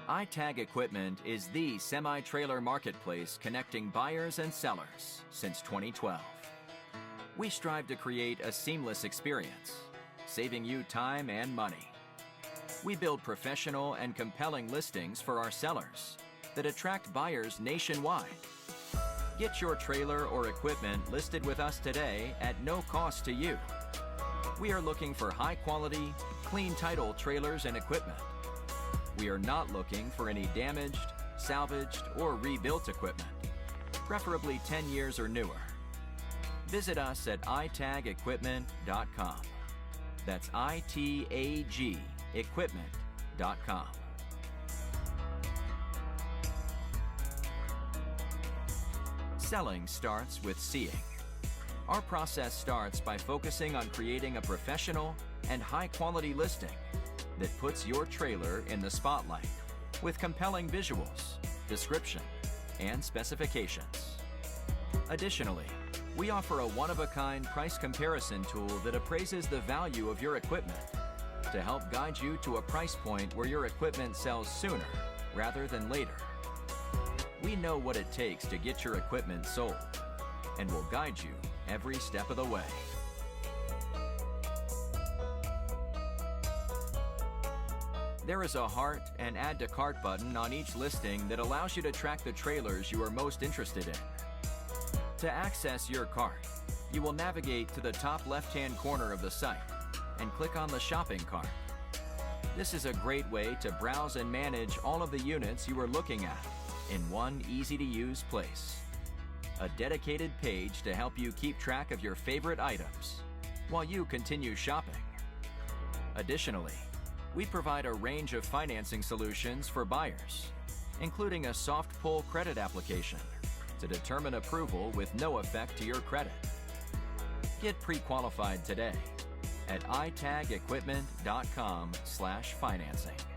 iTag Equipment is the semi-trailer marketplace connecting buyers and sellers since 2012. We strive to create a seamless experience, saving you time and money. We build professional and compelling listings for our sellers that attract buyers nationwide. Get your trailer or equipment listed with us today at no cost to you. We are looking for high-quality, clean title trailers and equipment. We are not looking for any damaged, salvaged, or rebuilt equipment, preferably 10 years or newer. Visit us at itagequipment.com. That's ITAG equipment.com. Selling starts with seeing. Our process starts by focusing on creating a professional and high-quality listing that puts your trailer in the spotlight with compelling visuals, description, and specifications. Additionally, we offer a one-of-a-kind price comparison tool that appraises the value of your equipment to help guide you to a price point where your equipment sells sooner rather than later. We know what it takes to get your equipment sold and will guide you every step of the way. There is a heart and add to cart button on each listing that allows you to track the trailers you are most interested in. To access your cart, you will navigate to the top left-hand corner of the site and click on the shopping cart. This is a great way to browse and manage all of the units you are looking at in one easy-to-use place. A dedicated page to help you keep track of your favorite items while you continue shopping. Additionally, we provide a range of financing solutions for buyers, including a soft pull credit application to determine approval with no effect to your credit. Get pre-qualified today at itagequipment.com/financing.